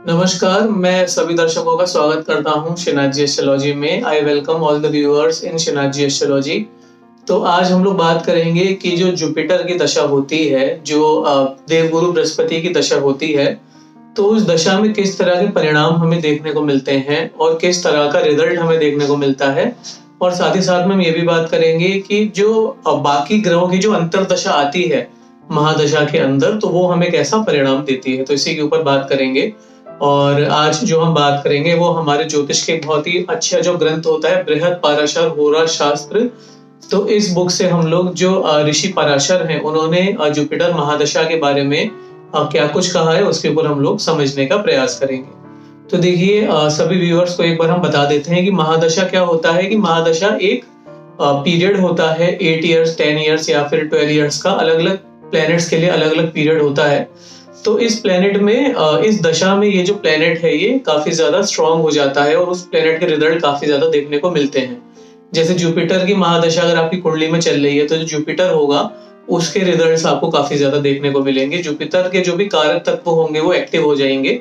नमस्कार, मैं सभी दर्शकों का स्वागत करता हूँ शिनाथ जी एस्ट्रोलॉजी में। I welcome all the viewers in Shinath ji astrology. तो आज हम लोग बात करेंगे कि जो जुपिटर की दशा होती है, जो देवगुरु बृहस्पति की दशा होती है, तो उस दशा में किस तरह के परिणाम हमें देखने को मिलते हैं और किस तरह का रिजल्ट हमें देखने को मिलता है। और साथ ही साथ में हम ये भी बात करेंगे कि जो बाकी ग्रहों की जो अंतर्दशा आती है महादशा के अंदर, तो वो हमें कैसा परिणाम देती है, तो इसी के ऊपर बात करेंगे। और आज जो हम बात करेंगे वो हमारे ज्योतिष के बहुत ही अच्छा जो ग्रंथ होता है बृहद पाराशर होरा शास्त्र। तो इस बुक से हम लोग जो ऋषि पराशर हैं उन्होंने जुपिटर महादशा के बारे में क्या कुछ कहा है उसके ऊपर हम लोग समझने का प्रयास करेंगे। तो देखिए, सभी व्यूअर्स को एक बार हम बता देते हैं कि महादशा क्या होता है। कि महादशा एक पीरियड होता है 8 इयर्स, 10 इयर्स या फिर 12 इयर्स का। अलग अलग प्लैनेट्स के लिए अलग अलग पीरियड होता है। तो इस प्लेनेट में इस दशा में ये जो प्लेनेट है ये काफी ज्यादा स्ट्रांग हो जाता है और उस प्लेनेट के रिजल्ट काफी ज्यादा देखने को मिलते हैं। जैसे जुपिटर की महादशा अगर आपकी कुंडली में चल रही है तो जो जुपिटर होगा उसके रिजल्ट्स आपको काफी ज्यादा देखने को मिलेंगे। जुपिटर के जो भी कारक तत्व होंगे वो एक्टिव हो जाएंगे।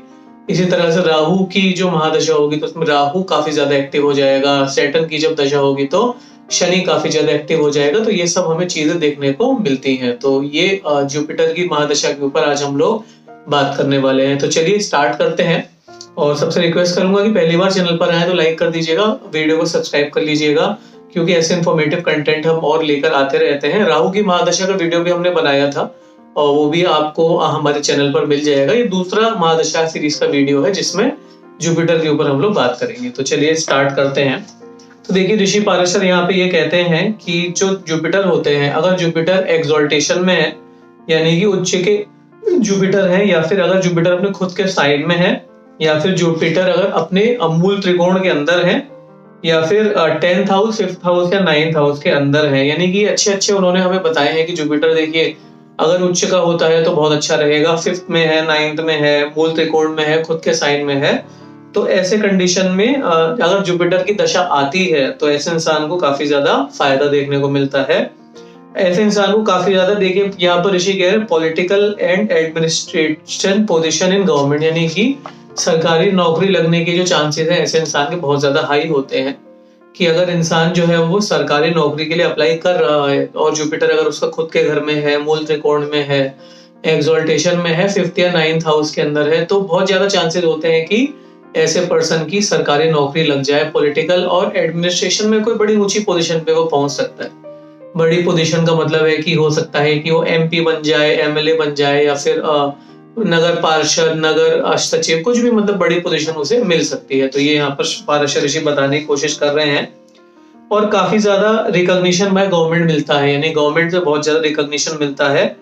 इसी तरह से राहु की जो महादशा होगी तो उसमें राहु काफी ज्यादा एक्टिव हो जाएगा। सैटर्न की जब दशा होगी तो शनि काफी ज्यादा एक्टिव हो जाएगा। तो ये सब हमें चीजें देखने को मिलती हैं। तो ये जुपिटर की महादशा के ऊपर आज हम लोग बात करने वाले हैं। तो चलिए स्टार्ट करते हैं। और सबसे रिक्वेस्ट करूंगा कि पहली बार चैनल पर आए तो लाइक कर दीजिएगा, वीडियो को सब्सक्राइब कर लीजिएगा, क्योंकि ऐसे इन्फॉर्मेटिव कंटेंट हम और लेकर आते रहते हैं। राहु की महादशा का वीडियो भी हमने बनाया था और वो भी आपको हमारे चैनल पर मिल जाएगा। ये दूसरा महादशा सीरीज का वीडियो है जिसमें जुपिटर के ऊपर हम लोग बात करेंगे। तो चलिए स्टार्ट करते हैं। तो देखिए, ऋषि पाराशर यहाँ पे ये कहते हैं कि जो जुपिटर होते हैं, अगर जुपिटर एक्सॉल्टेशन में है यानी कि उच्च के जुपिटर है, या फिर अगर जुपिटर अपने खुद के साइड में है, या फिर जुपिटर अगर अपने मूल त्रिकोण के अंदर है, या फिर 10th हाउस, 5th हाउस या 9th हाउस के अंदर है, यानी कि अच्छे अच्छे उन्होंने हमें बताए हैं कि जुपिटर देखिए अगर उच्च का होता है तो बहुत अच्छा रहेगा, 5th में है, 9th में है, मूल त्रिकोण में है, खुद के साइन में है। तो ऐसे कंडीशन में अगर जुपिटर की दशा आती है तो ऐसे इंसान को काफी ज्यादा फायदा देखने को मिलता है। ऐसे इंसान को काफी ज्यादा, देखिए यहाँ पर ऋषि कह रहे हैं political and administration position in government, यानी कि सरकारी नौकरी लगने के जो चांसेस हैं ऐसे इंसान के बहुत ज्यादा हाई होते हैं। कि अगर इंसान जो है वो सरकारी नौकरी के लिए अप्लाई कर रहा है और जुपिटर अगर उसका खुद के घर में है, मूल त्रिकोण में है, एक्सॉल्टेशन में है, 5th या 9th हाउस के अंदर है, तो बहुत ज्यादा चांसेस होते हैं कि ऐसे पर्सन की सरकारी नौकरी लग जाए। पॉलिटिकल और एडमिनिस्ट्रेशन में कोई बड़ी ऊंची पोजीशन पे वो पहुंच सकता है। बड़ी पोजीशन का मतलब है कि हो सकता है कि वो एमपी बन जाए, एमएलए बन जाए, या फिर नगर पार्षद, नगर सचिव, कुछ भी, मतलब बड़ी पोजीशन उसे मिल सकती है। तो ये यहाँ पर पाराशर ऋषि बताने की कोशिश कर रहे हैं। और काफी ज्यादा रिकॉग्निशन बाय गवर्नमेंट मिलता है, यानी गवर्नमेंट से बहुत ज्यादा रिकॉग्निशन मिलता है।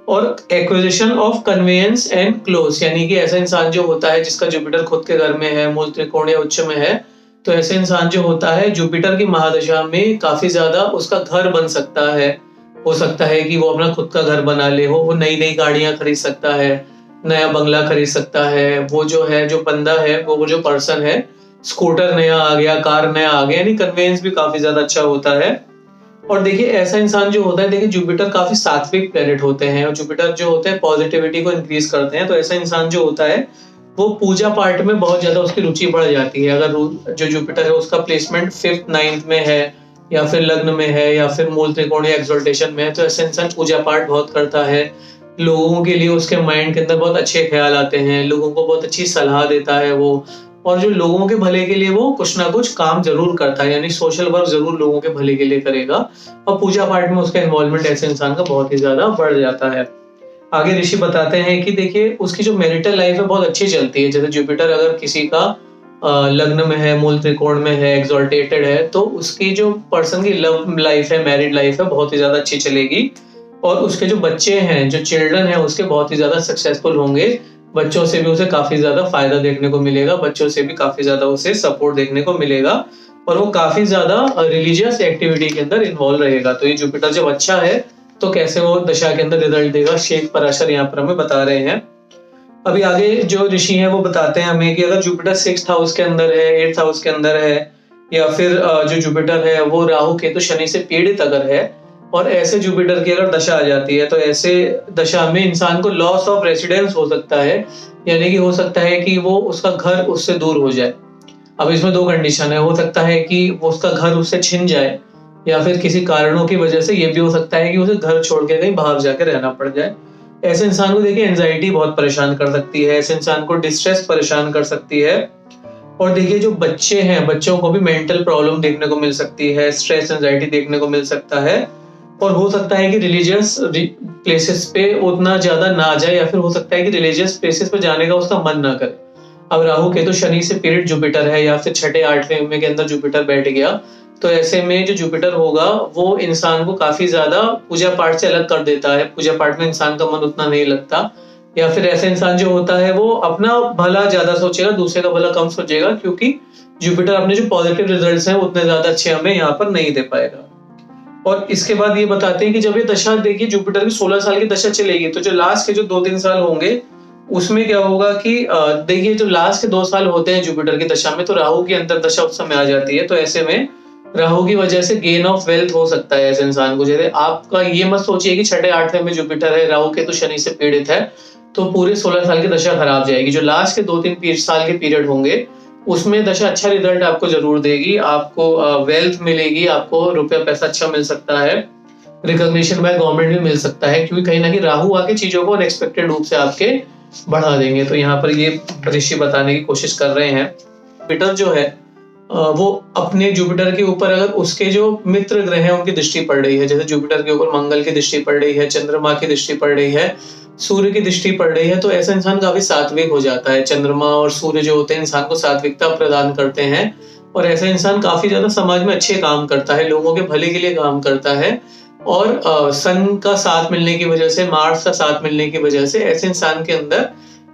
और acquisition of conveyance and close, यानी कि ऐसा इंसान जो होता है जिसका जुपिटर खुद के घर में है, मूल त्रिकोण या उच्च में है, तो ऐसे इंसान जो होता है जुपिटर की महादशा में काफी ज्यादा उसका घर बन सकता है। हो सकता है कि वो अपना खुद का घर बना ले, वो नई नई गाड़ियां खरीद सकता है, नया बंगला खरीद सकता है। वो जो है, जो बंदा है, वो जो पर्सन है, स्कूटर नया आ गया, कार नया आ गया, यानी कन्वेंस भी काफी ज्यादा अच्छा होता है। और देखिए ऐसा इंसान जो होता है, देखिए जुपिटर काफी सात्विक प्लेनेट होते हैं और जुपिटर जो होते हैं पॉजिटिविटी को इंक्रीज करते हैं। तो ऐसा इंसान जो होता है वो पूजा पाठ में बहुत ज्यादा उसकी रुचि बढ़ जाती है। अगर जो जुपिटर है उसका प्लेसमेंट 5th 9th में है, या फिर लग्न में है, या फिर मूल त्रिकोण या एक्सॉल्टेशन में है, तो ऐसे इंसान पूजा पाठ बहुत करता है। लोगों के लिए उसके माइंड के अंदर बहुत अच्छे ख्याल आते हैं, लोगों को बहुत अच्छी सलाह देता है वो, और जो लोगों के भले के लिए वो कुछ ना कुछ काम जरूर करता है, यानी सोशल वर्क जरूर लोगों के भले के लिए करेगा। और पूजा पाठ में उसका इन्वॉल्वमेंट ऐसे इंसान का बहुत ही ज्यादा बढ़ जाता है। आगे ऋषि बताते हैं कि देखिए उसकी जो मैरिटल लाइफ है बहुत अच्छी चलती है। जैसे जुपिटर अगर किसी का लग्न में है, मूल त्रिकोण में है, एक्सॉल्टेटेड है, तो उसकी जो पर्सन की लव लाइफ है, मैरिड लाइफ है, बहुत ही ज्यादा अच्छी चलेगी। और उसके जो बच्चे हैं, जो चिल्ड्रन है, उसके बहुत ही ज्यादा सक्सेसफुल होंगे। बच्चों से भी उसे काफी ज्यादा फायदा देखने को मिलेगा, बच्चों से भी काफी ज्यादा उसे सपोर्ट देखने को मिलेगा, और वो काफी ज्यादा रिलीजियस एक्टिविटी के अंदर इन्वॉल्व रहेगा। तो ये जुपिटर जब अच्छा है तो कैसे वो दशा के अंदर रिजल्ट देगा, शेख पराशर यहाँ पर हमें बता रहे हैं। अभी आगे जो ऋषि हैं वो बताते हैं हमें कि अगर जुपिटर 6th हाउस के अंदर है, 8th हाउस के अंदर है, या फिर जो जुपिटर है वो राहु केतु शनि से पीड़ित अगर है, और ऐसे जुपिटर की अगर दशा आ जाती है तो ऐसे दशा में इंसान को लॉस ऑफ रेसिडेंस हो सकता है, यानी कि हो सकता है कि वो उसका घर उससे दूर हो जाए। अब इसमें दो कंडीशन है, हो सकता है कि वो उसका घर उससे छिन जाए, या फिर किसी कारणों की वजह से ये भी हो सकता है कि उसे घर छोड़ के कहीं बाहर जाकर रहना पड़ जाए। ऐसे इंसान को देखिए एंजाइटी बहुत परेशान कर सकती है, ऐसे इंसान को डिस्ट्रेस परेशान कर सकती है। और देखिए जो बच्चे हैं, बच्चों को भी मेंटल प्रॉब्लम देखने को मिल सकती है, स्ट्रेस एंजाइटी देखने को मिल सकता है। और हो सकता है कि रिलीजियस प्लेसेस पे उतना ज्यादा ना जाए, या फिर हो सकता है कि रिलीजियस प्लेसेस पे जाने का उसका मन ना करे। अब राहु केतु शनि से पीरियड जुपिटर है, या फिर छठे आठवें के अंदर जुपिटर बैठ गया, तो ऐसे में जो जुपिटर होगा वो इंसान को काफी ज्यादा पूजा पाठ से अलग कर देता है। पूजा पाठ में इंसान का मन उतना नहीं लगता, या फिर ऐसे इंसान जो होता है वो अपना भला ज्यादा सोचेगा, दूसरे का भला कम सोचेगा, क्योंकि जुपिटर अपने जो पॉजिटिव रिजल्ट्स हैं उतने ज्यादा अच्छे हमें यहाँ पर नहीं दे पाएगा। और इसके बाद ये बताते हैं कि जब ये दशा, देखिए जुपिटर की 16 साल की दशा चलेगी, तो जो लास्ट के जो 2-3 साल होंगे उसमें क्या होगा कि देखिए जो लास्ट के 2 साल होते हैं जुपिटर की दशा में, तो राहु की अंतर दशा उस समय आ जाती है। तो ऐसे में राहु की वजह से गेन ऑफ वेल्थ हो सकता है ऐसे इंसान को। जैसे आपका ये मत सोचिए कि छठे आठवें में जुपिटर है, राहु के तो शनि से पीड़ित है, तो पूरे 16 साल की दशा खराब जाएगी। जो लास्ट के 2-3 साल के पीरियड होंगे उसमें दशा अच्छा रिजल्ट आपको जरूर देगी, आपको वेल्थ मिलेगी, आपको रुपया पैसा अच्छा मिल सकता है, रिकॉग्निशन बाय गवर्नमेंट भी मिल सकता है, क्योंकि कहीं ना कहीं राहु आके चीजों को अनएक्सपेक्टेड रूप से आपके बढ़ा देंगे। तो यहाँ पर ये ऋषि बताने की कोशिश कर रहे हैं। जुपिटर जो है वो अपने जुपिटर के ऊपर अगर उसके जो मित्र ग्रह हैं उनकी दृष्टि पड़ रही है, जैसे जुपिटर के ऊपर मंगल की दृष्टि पड़ रही है, चंद्रमा की दृष्टि पड़ रही है, सूर्य की दृष्टि पड़ रही है, तो ऐसा इंसान काफी सात्विक हो जाता है। चंद्रमा और सूर्य जो होते हैं इंसान को सात्विकता प्रदान करते हैं, और ऐसा इंसान काफी ज्यादा समाज में अच्छे काम करता है, लोगों के भले के लिए काम करता है। और सन का साथ मिलने की वजह से, मार्स का साथ मिलने की वजह से ऐसे इंसान के अंदर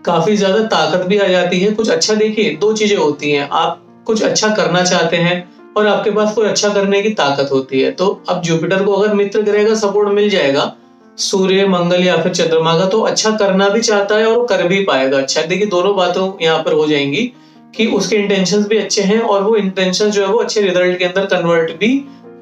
काफी ज्यादा ताकत भी आ जाती है। कुछ अच्छा, देखिए दो चीजें होती हैं, आप कुछ अच्छा करना चाहते हैं और आपके पास कोई अच्छा करने की ताकत होती है। तो अब जुपिटर को अगर मित्र ग्रह का सपोर्ट मिल जाएगा, सूर्य, मंगल या फिर चंद्रमा का, तो अच्छा करना भी चाहता है और कर भी पाएगा अच्छा। देखिए दोनों बातों यहाँ पर हो जाएंगी कि उसके इंटेंशंस भी अच्छे हैं और वो इंटेंशन जो है वो अच्छे रिजल्ट के अंदर कन्वर्ट भी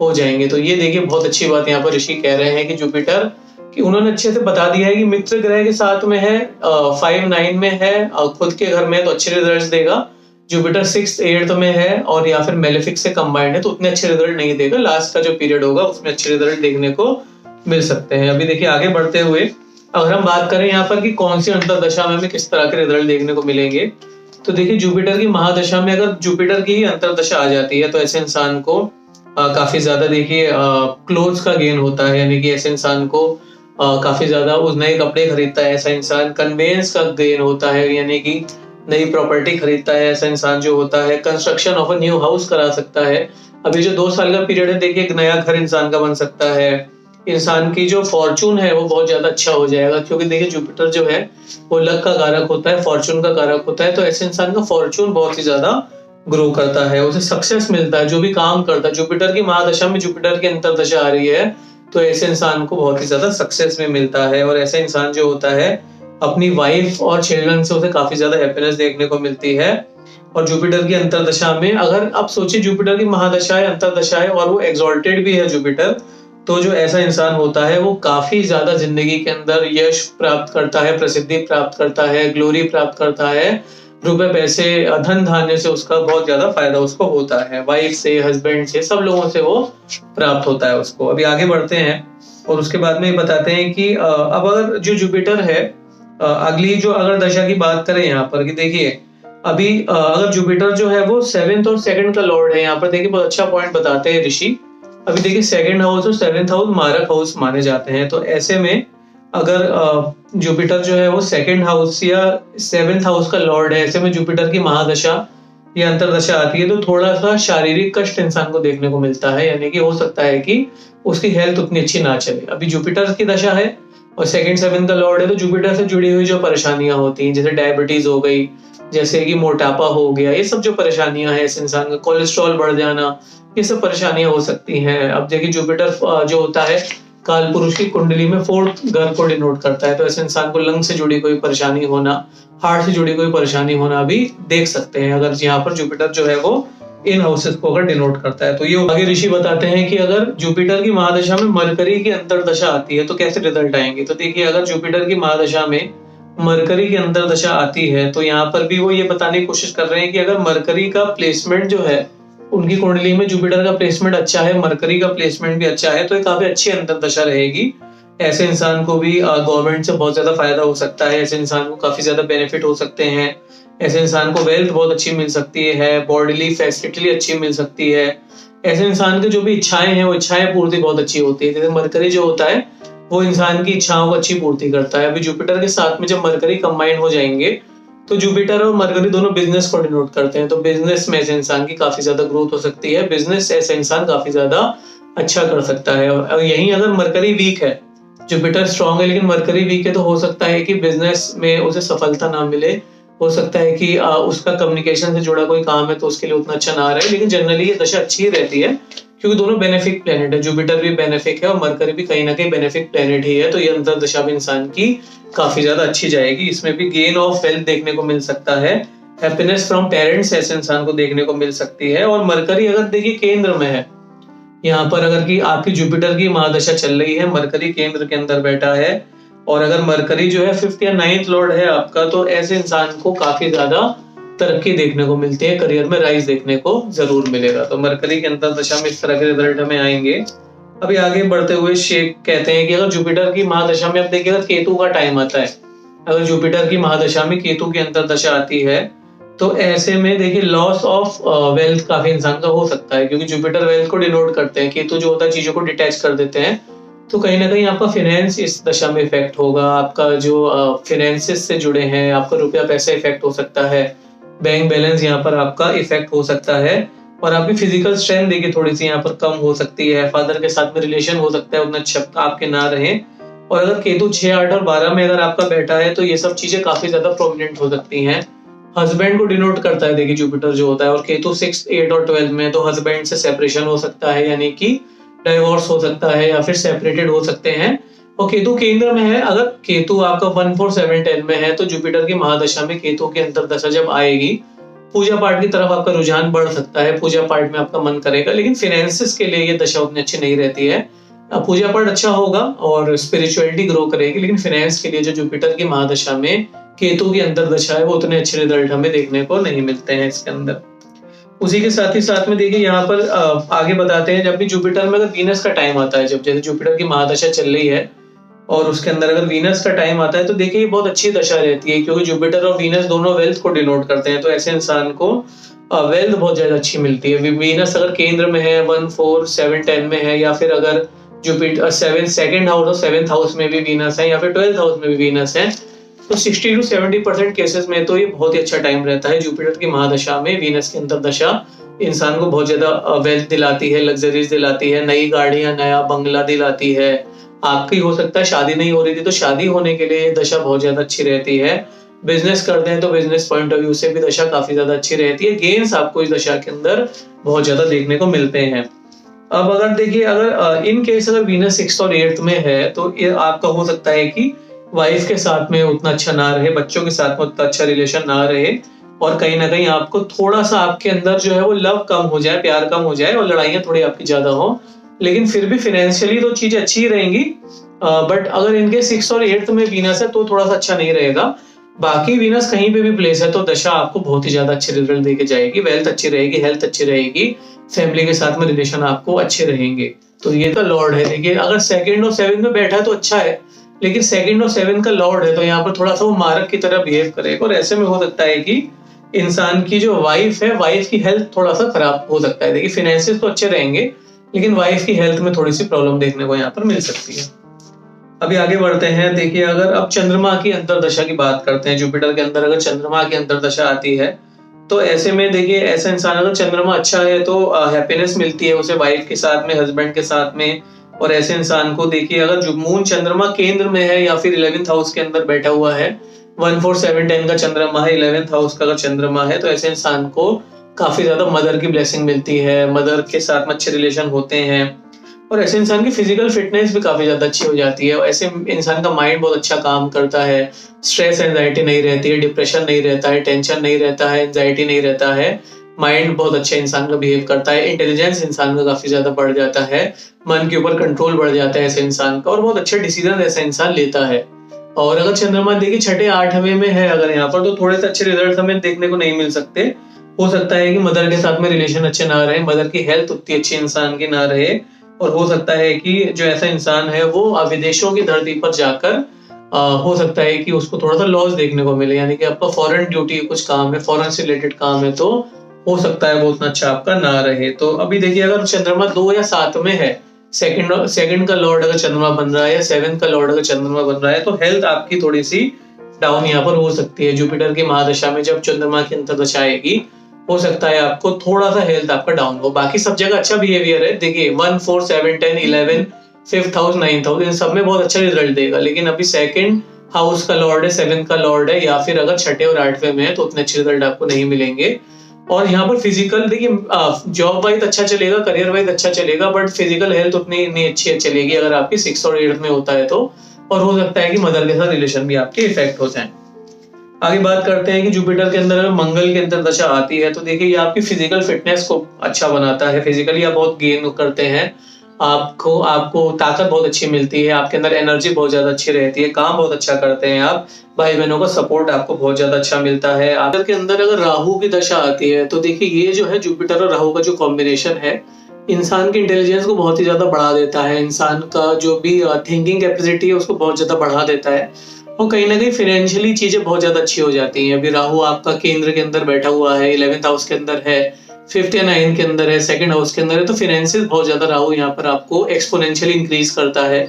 हो जाएंगे। तो ये देखिए बहुत अच्छी बात यहाँ पर ऋषि कह रहे हैं कि जुपिटर, कि उन्होंने अच्छे से बता दिया है कि मित्र ग्रह के साथ में है, 5-9 में है, खुद के घर में तो अच्छे रिजल्ट देगा। जुपिटर 6th-8th में है और या फिर मेलेफिक से कंबाइंड है तो उतने अच्छे रिजल्ट नहीं देगा। लास्ट का जो पीरियड होगा उसमें अच्छे रिजल्ट देखने को मिल सकते हैं। अभी देखिए आगे बढ़ते हुए अगर हम बात करें यहाँ पर कि कौन सी अंतरदशा में हमें किस तरह के रिजल्ट देखने को मिलेंगे, तो देखिए जुपिटर की महादशा में अगर जुपिटर की ही अंतरदशा आ जाती है तो ऐसे इंसान को काफी ज्यादा देखिए क्लोथ्स का गेन होता है, यानी कि ऐसे इंसान को काफी ज्यादा उस नए कपड़े खरीदता है। ऐसा इंसान कन्वेंस का गेन होता है, यानी कि नई प्रॉपर्टी खरीदता है। ऐसा इंसान जो होता है construction of a new house करा सकता है। अभी जो 2 साल का पीरियड है, देखिए एक नया घर इंसान का बन सकता है। इंसान की जो फॉर्चून है वो बहुत ज्यादा अच्छा हो जाएगा, क्योंकि देखिए जुपिटर जो है वो लक का कारक होता है, फॉर्चून का कारक होता है। तो ऐसे इंसान का फॉर्चून बहुत ही ज्यादा ग्रो करता है, उसे सक्सेस मिलता है जो भी काम करता है। जुपिटर की महादशा में जुपिटर की अंतरदशा आ रही है तो ऐसे इंसान को बहुत ही ज्यादा सक्सेस में मिलता है। और ऐसा इंसान जो होता है अपनी वाइफ और चिल्ड्रन से उसे काफी ज्यादा हैप्पीनेस देखने को मिलती है। और जुपिटर की अंतरदशा में अगर आप सोचिए जुपिटर की महादशा है, अंतरदशा है और वो एग्जॉल्टेड भी है जुपिटर, तो जो ऐसा इंसान होता है वो काफी ज्यादा जिंदगी के अंदर यश प्राप्त करता है, प्रसिद्धि प्राप्त करता है, ग्लोरी प्राप्त करता है, रुपए पैसे धन धान्य से उसका बहुत ज्यादा फायदा उसको होता है, वाइफ से, हस्बैंड से, सब लोगों से वो प्राप्त होता है उसको। अभी आगे बढ़ते हैं और उसके बाद में बताते हैं कि अब अगर जो जुपिटर है अगली जो अगर दशा की बात करें यहाँ पर, कि देखिए अभी अगर जुपिटर जो है वो 7th और 2nd का लॉर्ड है, यहाँ पर देखिए बहुत अच्छा पॉइंट बताते हैं ऋषि। अभी देखिए 2nd हाउस और 7th हाउस मारक हाउस माने जाते हैं, तो ऐसे में अगर जुपिटर जो है वो 2nd हाउस या 7th हाउस का लॉर्ड है, ऐसे में जुपिटर की महादशा या अंतरदशा आती है तो थोड़ा सा शारीरिक कष्ट इंसान को देखने को मिलता है, यानी कि हो सकता है कि उसकी हेल्थ उतनी अच्छी ना चले। अभी जुपिटर की दशा है और 2nd 7th का लॉर्ड है, तो जुपिटर से जुड़ी हुई जो परेशानियां होती हैं, जैसे डायबिटीज हो गई, जैसे कि मोटापा हो गया, ये सब जो परेशानियां हैं, इस इंसान का कोलेस्ट्रॉल बढ़ जाना, ये सब परेशानियां हो सकती हैं। अब देखिए जुपिटर जो होता है काल पुरुष की कुंडली में 4th घर को डिनोट करता है, तो ऐसे इंसान को लंग से जुड़ी कोई परेशानी होना, हार्ट से जुड़ी कोई परेशानी होना भी देख सकते हैं अगर यहाँ पर जुपिटर जो है वो इन हाउसेस को अगर डिनोट करता है। तो ये आगे ऋषि बताते हैं कि अगर जुपिटर की महादशा में मरकरी की अंतर्दशा आती है तो कैसे रिजल्ट आएंगे। तो देखिए, अगर जुपिटर की महादशा में मरकरी की अंतर्दशा आती है तो यहाँ पर भी वो ये बताने की कोशिश कर रहे हैं कि अगर मरकरी का प्लेसमेंट जो है, उनकी कुंडली में जुपिटर का प्लेसमेंट अच्छा है, मरकरी का प्लेसमेंट भी अच्छा है, तो ये काफी अच्छी अंतर्दशा रहेगी। ऐसे इंसान को भी गवर्नमेंट से बहुत ज्यादा फायदा हो सकता है, ऐसे इंसान को काफी ज्यादा बेनिफिट हो सकते हैं, ऐसे इंसान को वेल्थ बहुत अच्छी मिल सकती है, बॉडीली फैसिलिटी अच्छी मिल सकती है। ऐसे इंसान की जो भी इच्छाएं हैं वो इच्छाएं पूर्ति बहुत अच्छी होती है। जैसे मरकरी जो होता है वो इंसान की इच्छाओं को अच्छी पूर्ति करता है। अभी जुपिटर के साथ में जब मरकरी कंबाइन हो जाएंगे तो जुपिटर और मरकरी दोनों बिजनेस को डिनोट करते हैं, तो बिजनेस में ऐसे इंसान की काफी ज्यादा ग्रोथ हो सकती है, बिजनेस ऐसे इंसान काफी ज्यादा अच्छा कर सकता है। और यही अगर मरकरी वीक है, जुपिटर स्ट्रांग है लेकिन मरकरी वीक है, तो हो सकता है कि बिजनेस में उसे सफलता ना मिले, हो सकता है कि उसका कम्युनिकेशन से जुड़ा कोई काम है तो उसके लिए उतना अच्छा ना रहे। लेकिन जनरली ये दशा अच्छी ही रहती है क्योंकि दोनों बेनिफिक प्लेनेट है, जुपिटर भी बेनिफिक है और मरकरी भी कहीं ना कहीं बेनिफिक प्लेनेट ही है। तो ये अंतर दशा भी इंसान की काफी ज्यादा अच्छी जाएगी। इसमें भी गेन ऑफ वेल्थ देखने को मिल सकता है, हैप्पीनेस फ्रॉम पेरेंट्स ऐसे इंसान को देखने को मिल सकती है। और मरकरी अगर देखिए केंद्र में है, यहाँ पर अगर कि आपकी जुपिटर की महादशा चल रही है, मरकरी केंद्र के अंदर बैठा है और अगर मरकरी जो है 5th या 9th लॉर्ड है आपका, तो ऐसे इंसान को काफी ज्यादा तरक्की देखने को मिलती है, करियर में राइज देखने को जरूर मिलेगा। तो मरकरी के अंतर दशा में इस तरह के रिजल्ट हमें आएंगे। अभी आगे बढ़ते हुए शेख कहते हैं कि अगर जुपिटर की महादशा में, अब देखिए अगर केतु का टाइम आता है, अगर जुपिटर की महादशा में केतु की अंतर दशा आती है तो ऐसे में देखिए लॉस ऑफ वेल्थ काफी इंसान का हो सकता है, क्योंकि जुपिटर वेल्थ को डिनोट करते हैं, केतु जो होता है चीजों को डिटैच कर देते हैं। तो कहीं ना कहीं आपका फाइनेंस इस दशा में इफेक्ट होगा, आपका जो फाइनेंसिस से जुड़े हैं, आपका रुपया पैसा इफेक्ट हो सकता है, बैंक बैलेंस यहाँ पर आपका इफेक्ट हो सकता है और आपकी फिजिकल स्ट्रेंथ देखिए थोड़ी सी यहाँ पर कम हो सकती है, फादर के साथ में रिलेशन हो सकता है उतना अच्छा आपके ना रहे। और अगर केतु 6, 8 और 12 में अगर आपका बैठा है तो ये सब चीजें काफी ज्यादा प्रोमिनेंट हो सकती हैं। हस्बैंड को डिनोट करता है देखिए जुपिटर जो होता है, और केतु 6, 8 और 12 में तो हस्बैंड से सेपरेशन हो सकता है, यानी कि डाइवोर्स हो सकता है या फिर सेपरेटेड हो सकते हैं। और केतु केंद्र में है, अगर केतु आपका 1, 4, 7, 10 में है तो जुपिटर की महादशा में केतु की अंतर्दशा जब आएगी, पूजा पाठ की तरफ आपका रुझान बढ़ सकता है, पूजा पाठ में आपका मन करेगा। लेकिन फाइनेंसिस के लिए ये दशा उतनी अच्छी नहीं रहती है। पूजा पाठ अच्छा होगा और स्पिरिचुअलिटी ग्रो करेगी, लेकिन फाइनेंस के लिए जो जुपिटर की महादशा में केतु की अंतर्दशा है वो उतने अच्छे रिजल्ट हमें देखने को नहीं मिलते हैं इसके अंदर। उसी के साथ ही साथ में देखिए यहाँ पर आगे बताते हैं, जब भी जुपिटर में अगर वीनस का टाइम आता है, जब जैसे जुपिटर की महादशा चल रही है और उसके अंदर अगर वीनस का टाइम आता है तो देखिए ये बहुत अच्छी दशा रहती है, क्योंकि जुपिटर और वीनस दोनों वेल्थ को डिनोट करते हैं। तो ऐसे इंसान को वेल्थ बहुत ज्यादा अच्छी मिलती है। वीनस अगर केंद्र में है, 1, 4, 7, 10 में है, या फिर अगर जुपिटर 2nd हाउस और 7th हाउस में भी वीनस है, या फिर 12th हाउस में भी वीनस है, तो 60 to 70% केसेस में तो ये बहुत ही अच्छा टाइम रहता है। जुपिटर की महादशा में वीनस की अंतर्दशा इंसान को बहुत ज्यादा वेल्थ दिलाती है, लग्जरीज दिलाती है, नई गाड़ियां, नया बंगला दिलाती है। आपकी हो सकता है शादी नहीं हो रही थी तो शादी होने के लिए ये दशा बहुत ज्यादा अच्छी रहती है। बिजनेस करते हैं तो बिजनेस पॉइंट ऑफ व्यू से भी दशा काफी ज्यादा अच्छी रहती है। गेन्स आपको इस दशा के अंदर बहुत ज्यादा देखने को मिलते हैं। अब अगर देखिए, अगर इन केस अगर वीनस 6th और 8th में है तो ये आपका हो सकता है कि वाइफ के साथ में उतना अच्छा ना रहे, बच्चों के साथ में उतना अच्छा रिलेशन ना रहे, और कहीं ना कहीं आपको थोड़ा सा आपके अंदर जो है वो लव कम हो जाए, प्यार कम हो जाए और लड़ाइयां थोड़ी आपकी ज्यादा हो। लेकिन फिर भी फाइनेंशियली तो चीजें अच्छी ही रहेंगी। बट अगर इनके 6th और 8th में वीनस है तो थोड़ा सा अच्छा नहीं रहेगा। बाकी वीनस कहीं पे भी प्लेस है तो दशा आपको बहुत ही ज्यादा अच्छे रिजल्ट देके जाएगी, वेल्थ अच्छी रहेगी, हेल्थ अच्छी रहेगी, फैमिली के साथ में रिलेशन आपको अच्छे रहेंगे। तो ये तो लॉर्ड है। देखिए अगर 2nd और 7th में बैठा है तो अच्छा है, लेकिन 2nd और 7th का लॉर्ड है तो यहाँ पर थोड़ा सा वो मारक की तरह बिहेव करेगा, और ऐसे में हो सकता है कि इंसान की जो वाइफ है, वाइफ की हेल्थ थोड़ा सा खराब हो सकता है। देखिए फाइनेंसेस तो अच्छे रहेंगे लेकिन वाइफ की हेल्थ में थोड़ी सी प्रॉब्लम देखने को यहाँ पर मिल सकती है। अभी आगे बढ़ते हैं। देखिए अगर अब चंद्रमा की अंतर्दशा की बात करते हैं, जुपिटर के अंदर अगर चंद्रमा की अंतर्दशा आती है तो ऐसे में देखिए ऐसा इंसान अगर चंद्रमा अच्छा है तो हैप्पीनेस मिलती है उसे वाइफ के साथ में, हस्बैंड के साथ में। और ऐसे इंसान को देखिए अगर जो मून चंद्रमा केंद्र में है या फिर 11th हाउस के अंदर बैठा हुआ है, 1, 4, 7, 10 का चंद्रमा है, 11th हाउस का अगर चंद्रमा है, तो ऐसे इंसान को काफी ज्यादा मदर की ब्लेसिंग मिलती है, मदर के साथ में अच्छे रिलेशन होते हैं, और ऐसे इंसान की फिजिकल फिटनेस भी काफी ज्यादा अच्छी हो जाती है। ऐसे इंसान का माइंड बहुत अच्छा काम करता है, स्ट्रेस एंजाइटी नहीं रहती है, डिप्रेशन नहीं रहता है, टेंशन नहीं रहता है, एंजाइटी नहीं रहता है। माइंड बहुत अच्छा इंसान का बिहेव करता है, इंटेलिजेंस इंसान का काफी ज्यादा बढ़ जाता है, मन के ऊपर कंट्रोल बढ़ जाता है ऐसे इंसान का, और बहुत अच्छे डिसीजन ऐसा इंसान लेता है। और अगर चंद्रमा देखिए छठे आठवें में है अगर यहाँ पर, तो थोड़े से अच्छे रिजल्ट हमें देखने को नहीं मिल सकते। हो सकता है कि मदर के साथ में रिलेशन अच्छे ना रहे, मदर की हेल्थ उतनी अच्छी इंसान की ना रहे, और हो सकता है कि जो ऐसा इंसान है वो विदेशों की धरती पर जाकर हो सकता है कि उसको थोड़ा सा लॉस देखने को मिले, यानी कि आपका फॉरेन ड्यूटी कुछ काम है, फॉरेन से रिलेटेड काम है, तो हो सकता है वो उतना अच्छा आपका ना रहे। तो अभी देखिए अगर चंद्रमा 2 या 7 में है, सेकंड का लॉर्ड अगर चंद्रमा बन रहा है या 7 का लॉर्ड अगर चंद्रमा बन रहा है, तो हेल्थ आपकी थोड़ी सी डाउन यहाँ पर हो सकती है। जुपिटर की महादशा में जब चंद्रमा की अंतर्दशा आएगी, हो सकता है आपको थोड़ा सा हेल्थ आपका डाउन हो। बाकी सब जगह अच्छा बिहेवियर है, देखिए 1 4 7 10 11 5th house 9th house in सब में बहुत अच्छा रिजल्ट देगा। लेकिन अभी सेकंड हाउस का लॉर्ड है, 7th का लॉर्ड है, या फिर अगर छठे और आठवें में है तो उतने अच्छे रिजल्ट आपको नहीं मिलेंगे। और यहाँ पर फिजिकल देखिए जॉब वाइज अच्छा चलेगा, करियर वाइज अच्छा चलेगा, बट फिजिकल हेल्थ उतनी नहीं अच्छी चलेगी अगर आपकी 6th और 8th में होता है तो। और हो सकता है कि मदर के साथ रिलेशन भी आपके इफेक्ट हो जाए। आगे बात करते हैं कि जुपिटर के अंदर अगर मंगल के अंदर दशा आती है, तो देखिए ये आपकी फिजिकल फिटनेस को अच्छा बनाता है, फिजिकली आप बहुत गेन करते हैं, आपको ताकत बहुत अच्छी मिलती है, आपके अंदर एनर्जी बहुत ज्यादा अच्छी रहती है, काम बहुत अच्छा करते हैं आप, भाई बहनों का सपोर्ट आपको बहुत ज्यादा अच्छा मिलता है। आपके अंदर अगर राहु की दशा आती है, तो देखिए ये जो है जुपिटर और राहु का जो कॉम्बिनेशन है, इंसान की इंटेलिजेंस को बहुत ही ज्यादा बढ़ा देता है, इंसान का जो भी थिंकिंग कैपेसिटी है उसको बहुत ज्यादा बढ़ा देता है, और कहीं ना कहीं फाइनेंशियली चीजें बहुत ज्यादा अच्छी हो जाती हैं। अभी राहु आपका केंद्र के अंदर बैठा हुआ है, 11th हाउस के अंदर है, 5th या 9th के अंदर है, 2nd हाउस के अंदर है, तो फाइनेंशियल बहुत ज्यादा राहु यहाँ पर आपको एक्सपोनेंशियली इंक्रीज करता है।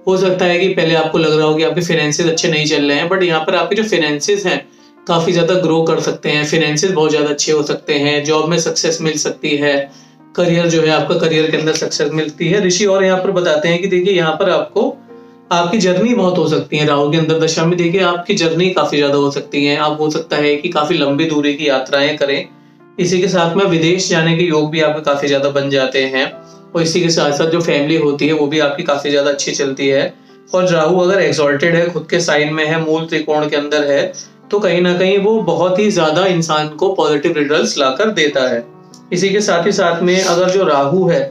हो सकता है कि पहले आपको लग रहा हो कि आपके फाइनेंशियल अच्छे नहीं चल रहे हैं, बट यहाँ पर आपके जो फाइनेंशियल हैं काफी ज्यादा ग्रो कर सकते हैं, फाइनेंशियल बहुत ज्यादा अच्छे हो सकते हैं, जॉब में सक्सेस मिल सकती है, करियर जो है आपका करियर के अंदर सक्सेस मिलती है। ऋषि और यहाँ पर बताते हैं कि देखिए यहाँ पर आपको आपकी जर्नी बहुत हो सकती है राहु की अंदर दशा में, देखिए आपकी जर्नी काफी ज्यादा हो सकती है, आप हो सकता है कि काफी लंबी दूरी की यात्राएं करें, इसी के साथ में विदेश जाने के योग भी आपके काफी ज्यादा बन जाते हैं, और इसी के साथ साथ जो फैमिली होती है वो भी आपकी काफी ज्यादा अच्छी चलती है। और राहु अगर एक्सॉल्टेड है, खुद के साइन में है, मूल त्रिकोण के अंदर है, तो कहीं ना कहीं वो बहुत ही ज्यादा इंसान को पॉजिटिव रिजल्ट्स लाकर देता है। इसी के साथ ही साथ में अगर जो राहु है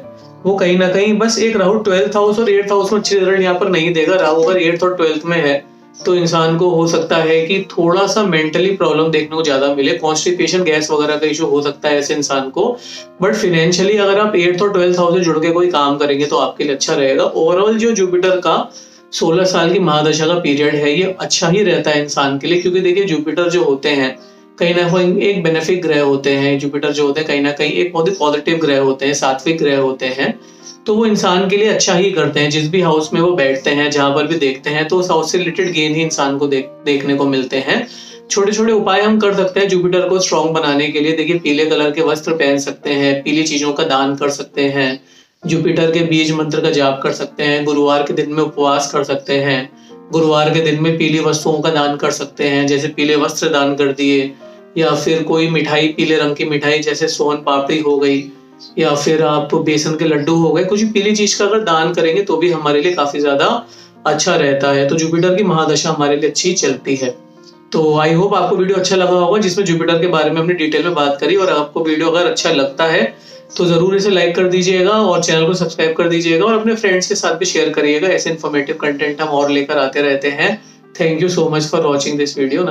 वो कहीं ना कहीं बस एक राहु 12th हाउस और 8th हाउस में अच्छे रिजल्ट यहाँ पर नहीं देगा। राहु अगर 8th और 12th में है तो इंसान को हो सकता है कि थोड़ा सा मेंटली प्रॉब्लम देखने को ज्यादा मिले, कॉन्स्टिपेशन गैस वगैरह का इशू हो सकता है ऐसे इंसान को। बट फाइनेंशियली अगर आप 8th और 12th हाउस से जुड़ के कोई काम करेंगे तो आपके लिए अच्छा रहेगा। ओवरऑल जो जुपिटर का 16 साल की महादशा का पीरियड है ये अच्छा ही रहता है इंसान के लिए, क्योंकि देखिए जुपिटर जो होते हैं कहीं ना कहीं एक बेनिफिक ग्रह होते हैं, जुपिटर जो होते हैं कहीं ना कहीं एक बहुत ही पॉजिटिव ग्रह होते हैं, सात्विक ग्रह होते हैं, तो वो इंसान के लिए अच्छा ही करते हैं। जिस भी हाउस में वो बैठते हैं, जहां पर भी देखते हैं, तो उस हाउस से रिलेटेड गेन ही इंसान को देखने को मिलते हैं। छोटे छोटे उपाय हम कर सकते हैं जुपिटर को स्ट्रॉन्ग बनाने के लिए। देखिए पीले कलर के वस्त्र पहन सकते हैं, पीली चीजों का दान कर सकते हैं, जुपिटर के बीज मंत्र का जाप कर सकते हैं, गुरुवार के दिन में उपवास कर सकते हैं, गुरुवार के दिन में पीली वस्तुओं का दान कर सकते हैं, जैसे पीले वस्त्र दान कर दिए, या फिर कोई मिठाई, पीले रंग की मिठाई जैसे सोन पापड़ी हो गई, या फिर आप बेसन के लड्डू हो गए, कुछ पीली चीज का अगर दान करेंगे तो भी हमारे लिए काफी ज्यादा अच्छा रहता है। तो जुपिटर की महादशा हमारे लिए अच्छी चलती है। तो आई होप आपको वीडियो अच्छा लगा होगा, जिसमें जुपिटर के बारे में हमने डिटेल में बात करी। और आपको वीडियो अगर अच्छा लगता है तो जरूर इसे लाइक कर दीजिएगा और चैनल को सब्सक्राइब कर दीजिएगा, और अपने फ्रेंड्स के साथ भी शेयर करिएगा। ऐसे इन्फॉर्मेटिव कंटेंट हम और लेकर आते रहते हैं। Thank you so much for watching this video.